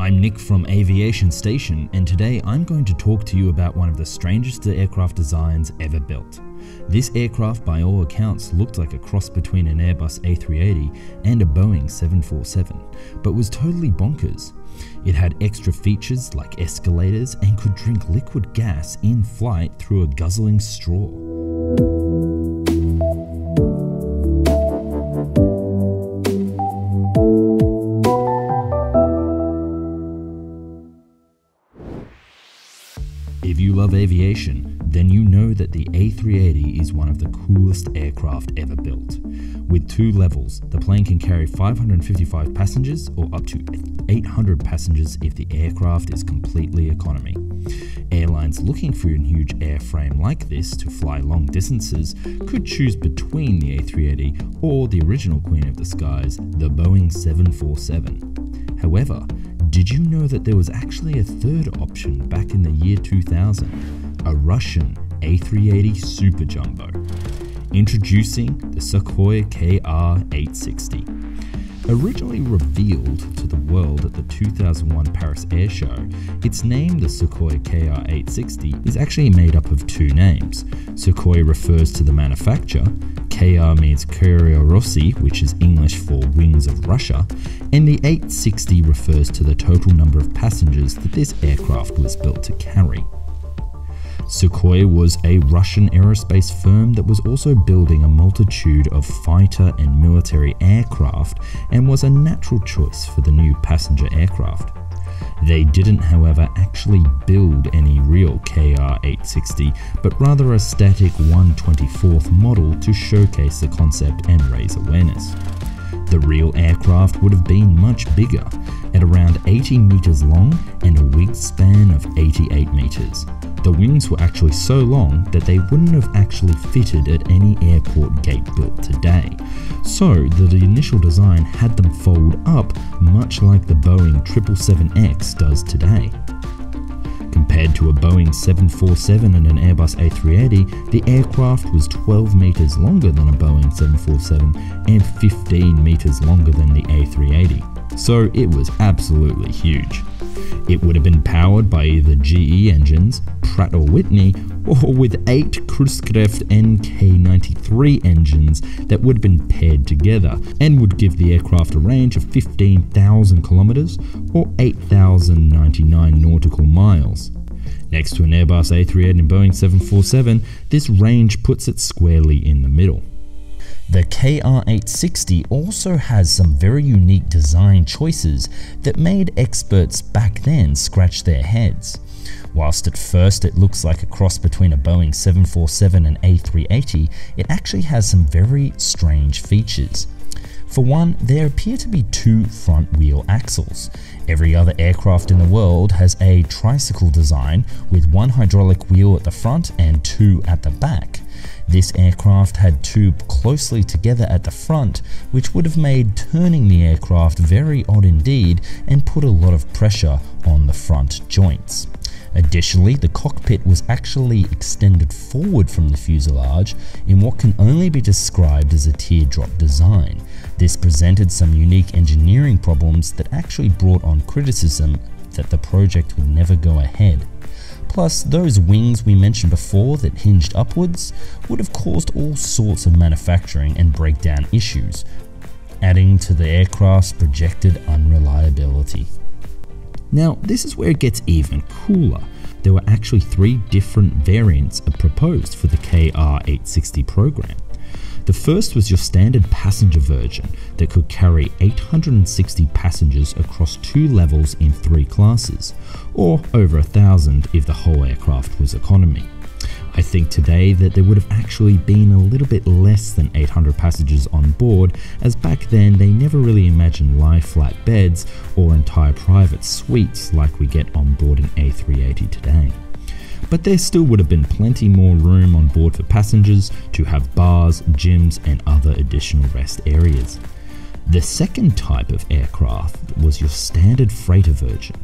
I'm Nick from Aviation Station, and today I'm going to talk to you about one of the strangest aircraft designs ever built. This aircraft by all accounts looked like a cross between an Airbus A380 and a Boeing 747, but was totally bonkers. It had extra features like escalators and could drink liquid gas in flight through a guzzling straw. If you love aviation, then you know that the A380 is one of the coolest aircraft ever built. With two levels, the plane can carry 555 passengers or up to 800 passengers if the aircraft is completely economy. Airlines looking for a huge airframe like this to fly long distances could choose between the A380 or the original Queen of the Skies, the Boeing 747. However, did you know that there was actually a third option back in the year 2000? A Russian A380 Super Jumbo. Introducing the Sukhoi KR-860. Originally revealed to the world at the 2001 Paris Airshow, its name, the Sukhoi KR-860, is actually made up of two names. Sukhoi refers to the manufacturer, KR means Kryla Rossii, which is English for Wings of Russia, and the 860 refers to the total number of passengers that this aircraft was built to carry. Sukhoi was a Russian aerospace firm that was also building a multitude of fighter and military aircraft and was a natural choice for the new passenger aircraft. They didn't, however, actually build any real KR-860, but rather a static 1/24th model to showcase the concept and raise awareness. The real aircraft would have been much bigger, at around 80 meters long and a wingspan of 88 meters. The wings were actually so long that they wouldn't have actually fitted at any airport gate built today, so the initial design had them fold up much like the Boeing 777X does today. Compared to a Boeing 747 and an Airbus A380, the aircraft was 12 meters longer than a Boeing 747 and 15 meters longer than the A380, so it was absolutely huge. It would have been powered by either GE engines, Pratt & Whitney, or with 8 Cruisecraft NK93 engines that would have been paired together and would give the aircraft a range of 15,000 kilometers or 8,099 nautical miles. Next to an Airbus A380 and Boeing 747, this range puts it squarely in the middle. The KR-860 also has some very unique design choices that made experts back then scratch their heads. Whilst at first it looks like a cross between a Boeing 747 and A380, it actually has some very strange features. For one, there appear to be two front wheel axles. Every other aircraft in the world has a tricycle design with one hydraulic wheel at the front and two at the back. This aircraft had two closely together at the front, which would have made turning the aircraft very odd indeed and put a lot of pressure on the front joints. Additionally, the cockpit was actually extended forward from the fuselage in what can only be described as a teardrop design. This presented some unique engineering problems that actually brought on criticism that the project would never go ahead. Plus, those wings we mentioned before that hinged upwards would have caused all sorts of manufacturing and breakdown issues, adding to the aircraft's projected unreliability. Now, this is where it gets even cooler. There were actually 3 different variants proposed for the KR-860 program. The first was your standard passenger version that could carry 860 passengers across 2 levels in 3 classes, or over 1,000 if the whole aircraft was economy. I think today that there would have actually been a little bit less than 800 passengers on board, as back then they never really imagined lie-flat beds or entire private suites like we get on board an A380 today. But there still would have been plenty more room on board for passengers to have bars, gyms and other additional rest areas. The second type of aircraft was your standard freighter version.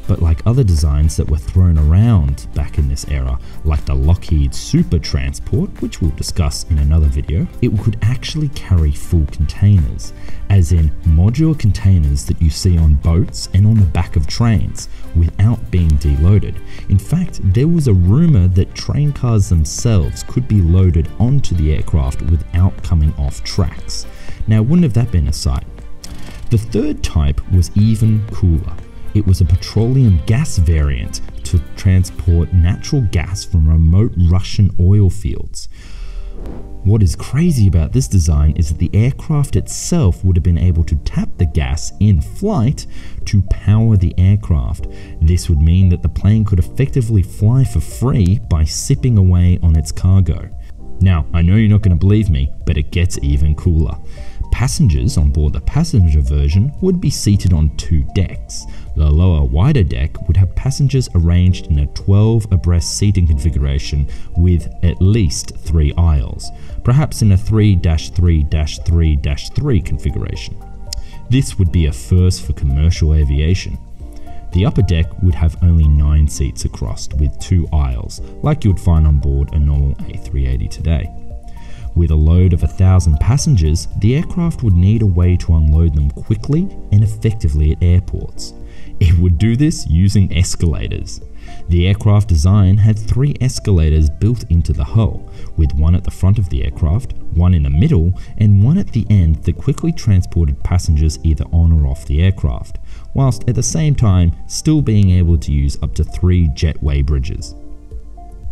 But like other designs that were thrown around back in this era, like the Lockheed Super Transport, which we'll discuss in another video, it could actually carry full containers, as in modular containers that you see on boats and on the back of trains, without being deloaded. In fact, there was a rumor that train cars themselves could be loaded onto the aircraft without coming off tracks. Now, wouldn't have that been a sight? The third type was even cooler. It was a petroleum gas variant to transport natural gas from remote Russian oil fields. What is crazy about this design is that the aircraft itself would have been able to tap the gas in flight to power the aircraft. This would mean that the plane could effectively fly for free by sipping away on its cargo. Now, I know you're not going to believe me, but it gets even cooler. Passengers on board the passenger version would be seated on 2 decks. The lower, wider deck would have passengers arranged in a 12 abreast seating configuration with at least 3 aisles, perhaps in a 3-3-3-3 configuration. This would be a first for commercial aviation. The upper deck would have only 9 seats across with 2 aisles, like you would find on board a normal A380 today. With a load of 1,000 passengers, the aircraft would need a way to unload them quickly and effectively at airports. It would do this using escalators. The aircraft design had 3 escalators built into the hull, with one at the front of the aircraft, one in the middle, and one at the end that quickly transported passengers either on or off the aircraft, whilst at the same time still being able to use up to 3 jetway bridges.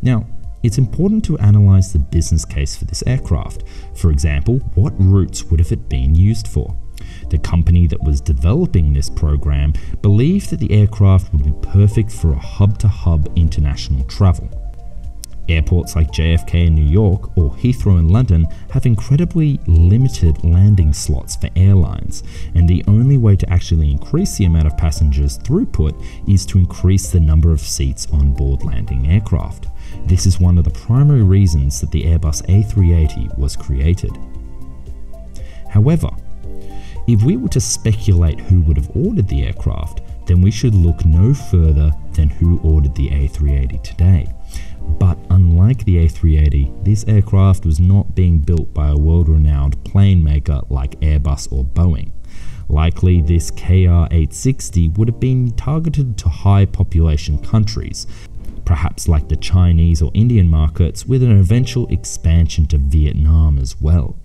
Now, it's important to analyse the business case for this aircraft. For example, what routes would have it been used for? The company that was developing this program believed that the aircraft would be perfect for a hub-to-hub international travel. Airports like JFK in New York or Heathrow in London have incredibly limited landing slots for airlines, and the only way to actually increase the amount of passengers throughput is to increase the number of seats on board landing aircraft. This is one of the primary reasons that the Airbus A380 was created. However, if we were to speculate who would have ordered the aircraft, then we should look no further than who ordered the A380 today. But unlike the A380, this aircraft was not being built by a world-renowned plane maker like Airbus or Boeing. Likely, this KR-860 would have been targeted to high population countries, perhaps like the Chinese or Indian markets, with an eventual expansion to Vietnam as well.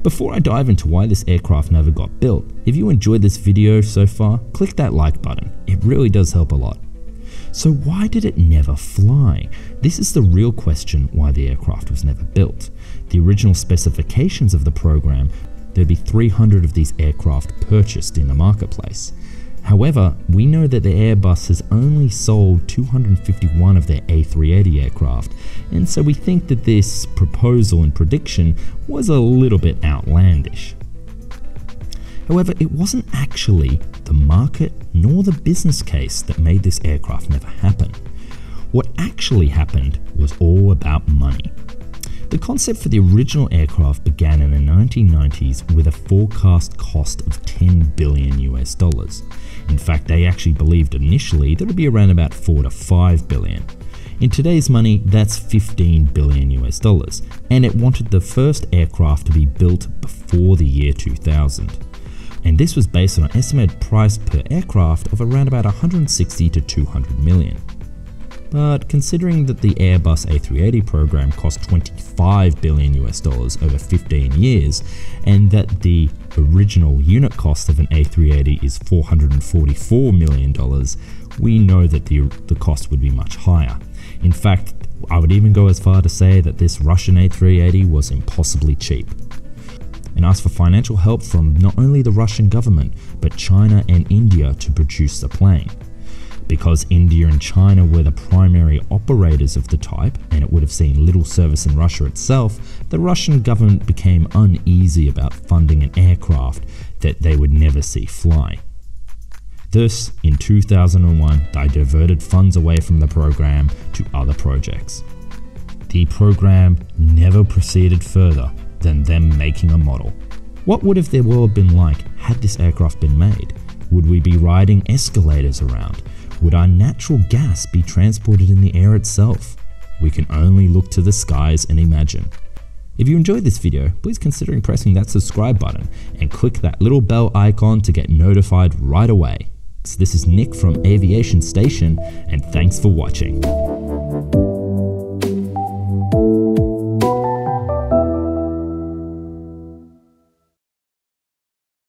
Before I dive into why this aircraft never got built, if you enjoyed this video so far, click that like button. It really does help a lot. So why did it never fly? This is the real question why the aircraft was never built. The original specifications of the program, there'd be 300 of these aircraft purchased in the marketplace. However, we know that the Airbus has only sold 251 of their A380 aircraft, and so we think that this proposal and prediction was a little bit outlandish. However, it wasn't actually the market nor the business case that made this aircraft never happen. What actually happened was all about money. The concept for the original aircraft began in the 1990s with a forecast cost of $10 billion US. In fact, they actually believed initially that it would be around about $4 to $5 billion. In today's money, that's $15 billion US, and it wanted the first aircraft to be built before the year 2000. And this was based on an estimated price per aircraft of around about 160 to 200 million. But considering that the Airbus A380 program cost $25 billion US over 15 years, and that the original unit cost of an A380 is $444 million, we know that the cost would be much higher. In fact, I would even go as far to say that this Russian A380 was impossibly cheap, and asked for financial help from not only the Russian government, but China and India to produce the plane. Because India and China were the primary operators of the type, and it would have seen little service in Russia itself, the Russian government became uneasy about funding an aircraft that they would never see fly. Thus, in 2001, they diverted funds away from the program to other projects. The program never proceeded further than them making a model. What would have their world been like had this aircraft been made? Would we be riding escalators around? Would our natural gas be transported in the air itself? We can only look to the skies and imagine. If you enjoyed this video, please consider pressing that subscribe button and click that little bell icon to get notified right away. So this is Nick from Aviation Station, and thanks for watching.